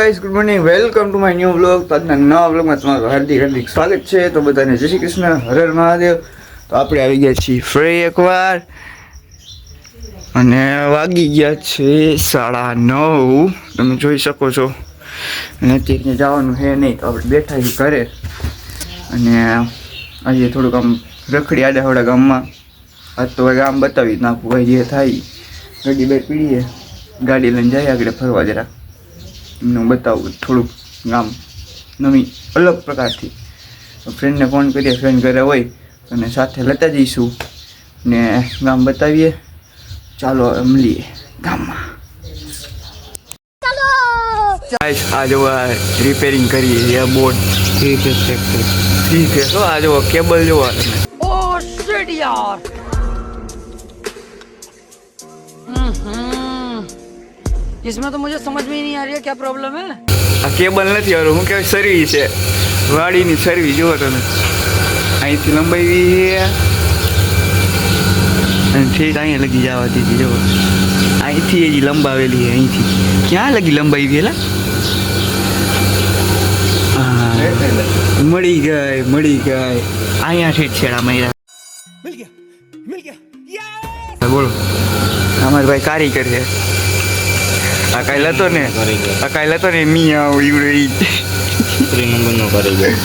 Guys good morning welcome to my new vlog. તો આજના નવા વ્લોગમાં તમારું હાર્દિક સ્વાગત છે. તો બધાને જય શ્રી કૃષ્ણ, હર હર મહાદેવ. તો આપણે આવી ગયા છીએ ફરી એકવાર અને વાગી ગયા છે 9:30. તમે જોઈ શકો છો. અને અત્યારે જવાનું છે નહીં, તો આપણે બેઠા છીએ ઘરે. અને આજે થોડુંક આમ રખડી આડાવડા ગામમાં. આજ તો ગામ બતાવી નાખું ભાઈ, જે થાય ગાડી બે પીડીએ, ગાડી લઈને જાય આગળ ફરવા જરા. એમને બતાવું થોડુંક ગામ નવી અલગ પ્રકારથી. ફ્રેન્ડને ફોન કરીએ, ફ્રેન્ડ ઘરે હોય અને સાથે લેતા જઈશું ને ગામ બતાવીએ. ચાલો મળીએ ગામમાં. આ જો રિપેરિંગ કરીએ ये बोर्ड ठीक है. तो आ जाओ केबल जो ओह शिट यार इसमें तो मुझे समझ में ही नहीं आ रही है क्या प्रॉब्लम है. આ કેબલ નથી આવતું, હું કહેવાય સર્વિસ છે, વાડીની સર્વિસ. જુઓ તમે, અહીંથી લંબાવી છે અને ઠીક અહીંયા લગી જવા દીધી. જુઓ અહીંથી હજી લંબાવેલી છે, અહીંથી ક્યાં લગી લંબાવી એલા. મળી ગઈ અહીંયા ઠીક છેડા માર્યા. બોલો, અમારે ભાઈ કારીગર છે. આ કાંઈ લતો ને મિયા ઉડી નંબરનો કરી ગયો.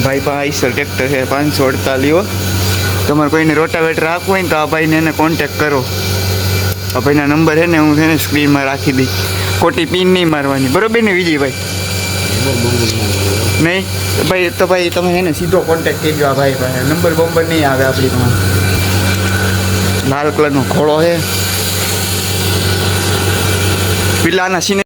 ભાઈ પાસે આઈસર ટ્રેક્ટર છે 548. તમારે કોઈને રોટાવેટર રાખવું હોય ને તો આ ભાઈને એને કોન્ટેક કરો. આ ભાઈના નંબર છે ને હું છે ને સ્ક્રીનમાં રાખી દઈશ. ખોટી પિન નહીં મારવાની, બરોબર ને વિજયભાઈ? નહીં તો ભાઈ તમે એને સીધો કોન્ટેક કરી દો. આ ભાઈ પાસે નંબર બંબર નહીં આવે આપણી પાસે. લાલ કલરનો ખોળો છે પીલાના સીને.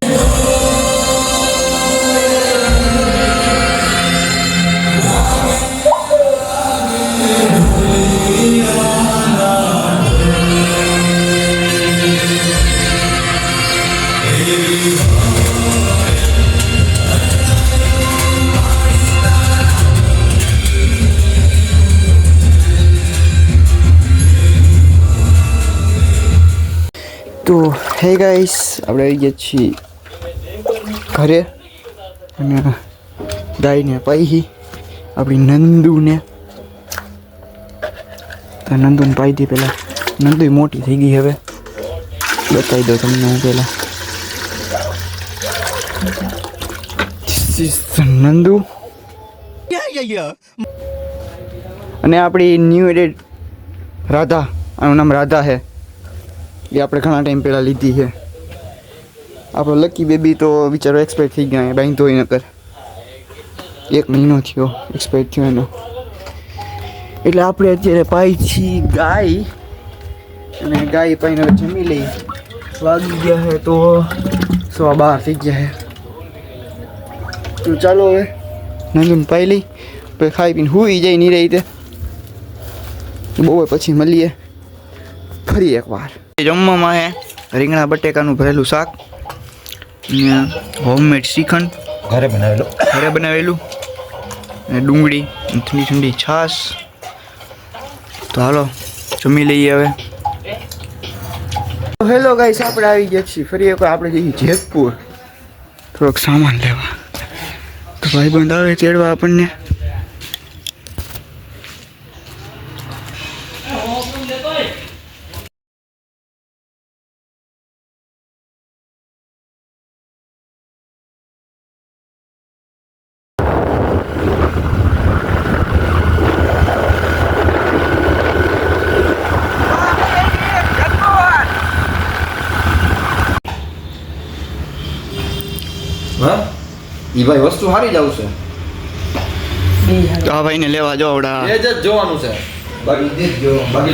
તો હે ગાઈસ, આપણે આવી ગયા છીએ ઘરે અને ગાયને પાઈ આપણી નંદુને. તો નંદુને પાઈ દી પહેલાં. નંદુ મોટી થઈ ગઈ, હવે બતાવી દો તમને હું પહેલાં. નંદુ અને આપણી ન્યૂ એડેડ રાધા, આનું નામ રાધા છે. એ આપણે ઘણા ટાઈમ પહેલાં લીધી છે. આપણો લકી બેબી તો બિચારો એક્સપાયર થઈ ગયા, બાંધતો હોય નકર 1 મહિનો થયો એક્સપાયર થયો એનો. એટલે આપણે અત્યારે પાઈ છીએ ગાય, અને ગાય પાઈને હવે જમી લઈ. વાગી ગયા છે તો 12:15 થઈ ગયા છે. તો ચાલો હવે નંદુને પાઈ લઈ, પછી ખાઈ પીને હુઈ જાય નહીં રહી તે. બહુ પછી મળીએ ફરી એકવાર. જમવામાં હે રીંગણા બટેકાનું ભરેલું શાક, હોમમેડ શ્રીખંડ ઘરે બનાવેલું અને ડુંગળી, ઠંડી છાશ. તો હાલો જમી લઈએ હવે. હેલો ગાઈસ, આપણે આવી ગયા છીએ ફરી એકવાર. આપણે જઈએ જેતપુર થોડોક સામાન લેવા. તો ભાઈબંધ આવે તેડવા આપણને. ઈ ભાઈ વસ્તુ સારી જ આવશે. તો આ ભાઈને લેવા જોવડા એ જ જોવાનું છે. બાકી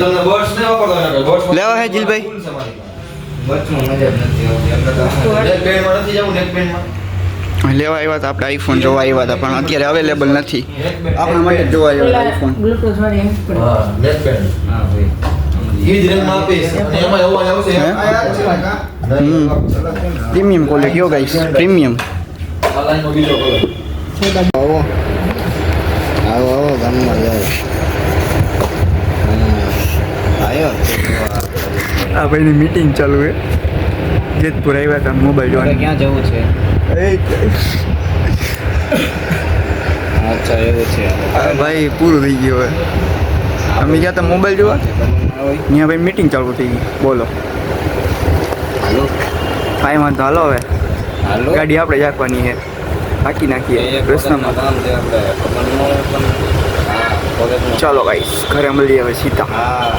તમને બોર્ડ્સ ને વાપરવાના. બોર્ડ્સ લેવા હે જીલભાઈ. બચમાં મજા જ નથી આવતી. આપણે નેક બેન્ડમાં નથી જવું. નેક બેન્ડમાં લેવા આવ્યા હતા આપણે, આઈફોન જોવા આવ્યા હતા, પણ અત્યારે અવેલેબલ નથી. આપણા માટે જોવા આવ્યા આઈફોન. હા, નેક બેન્ડ. હા ભાઈ, ઈ જ રેન્જમાં આપીશ. અને એમાં અવાજ આવશે. પ્રીમિયમ ક્વોલિટી હો ગાઈસ, પ્રીમિયમ. આ લાઈનનો બીજો કલર. આવો ગામમાં જાય. આવ્યો આ ભાઈની મીટિંગ ચાલુ છે. જેતપુર આવ્યા હતા મોબાઈલ આપણે જોવા. ક્યાં જવું છે? અચ્છા એવું છે. ભાઈ પૂરું થઈ ગયું હવે. અમે ગયા હતા મોબાઈલ જોવા, ત્યાં ભાઈ મીટિંગ ચાલુ થઈ ગઈ. બોલો હાલો કાંઈ વાંધો, હાલો હવે હાલો. ગાડી આપણે રાખવાની છે, હાકી નાખીએ એક રસ્તામાં. કામ છે આપણે ખબર ન હોય પણ હા કોલેજમાં. ચાલો ગાઈસ ઘરે મળીએ હવે સીધા. હા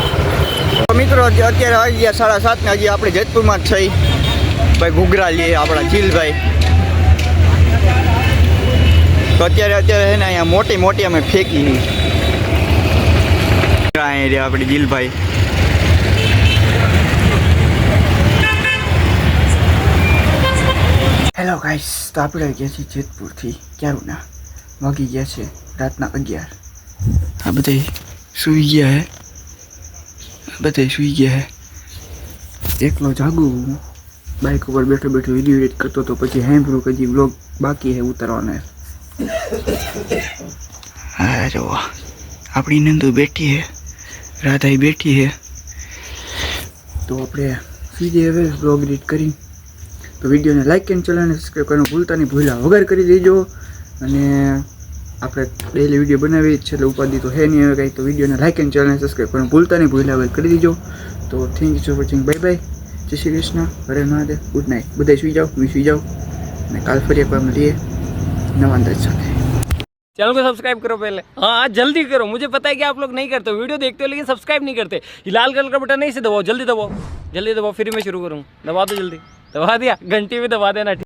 તો મિત્રો અત્યારે આવી ગયા 7:30 ને. હજી આપણે જેતપુરમાં જ છીએ. ભાઈ ઘૂઘરા લઈએ આપણા જીલભાઈ. તો અત્યારે છે ને અહીંયા મોટી મોટી અમે ફેંકી નહીં. અહીંયા રહ્યા આપણે જીલભાઈ. હેલો ગાઈસ, તો આપણે ગયા છીએ જેતપુરથી ક્યારુના. વાગી ગયા છે રાતના 11. આ બધા સૂઈ ગયા હે, બધા સૂઈ ગયા હે. એકલો જાગું બાઇક ઉપર બેઠો બેઠો વિડીયો એડિટ કરતો તો પછી હેમ્પરું કદી વ્લોગ બાકી હે ઉતારવાનો. હા જો આપણી નંદુ બેઠી હે, રાધાઈ બેઠી હે. તો આપણે સીધે હવે વ્લોગ એડિટ કરી. તો વિડીયોને લાઇક એન્ડ ચેનલને સબસ્ક્રાઈબ કરવાનું ભૂલતા નહીં, ભૂલ્યા વગર કરી દેજો. અને આપણે ડેલી વિડીયો બનાવીએ જ છે એટલે ઉપાધિ તો હે નહીં હવે કાંઈ. તો વિડીયોને લાઇક એન્ડ ચેનલને સબસ્ક્રાઈબ કરવાનું ભૂલતા નહીં, ભૂલ્યા વગર કરી દેજો. તો thank you for watching. Bye bye. જય શ્રી કૃષ્ણ, હરે મહાદેવ, ગુડ નાઇટ. બધા સુઈ જાઓ, હું સુઈ જાઉં અને કાલ ફરી એકવાર મળીએ નવા અંદાજ સાથે. चैनल को सब्सक्राइब करो पहले. हाँ जल्दी करो, मुझे पता है कि आप लोग नहीं करते हो, वीडियो देखते हो लेकिन सब्सक्राइब नहीं करते. ये लाल कलर का बटन नहीं से दबाओ, जल्दी दबाओ, जल्दी दबाओ, फिर मैं शुरू करूँ. दबा दो जल्दी, दबा दिया, घंटी भी दबा देना.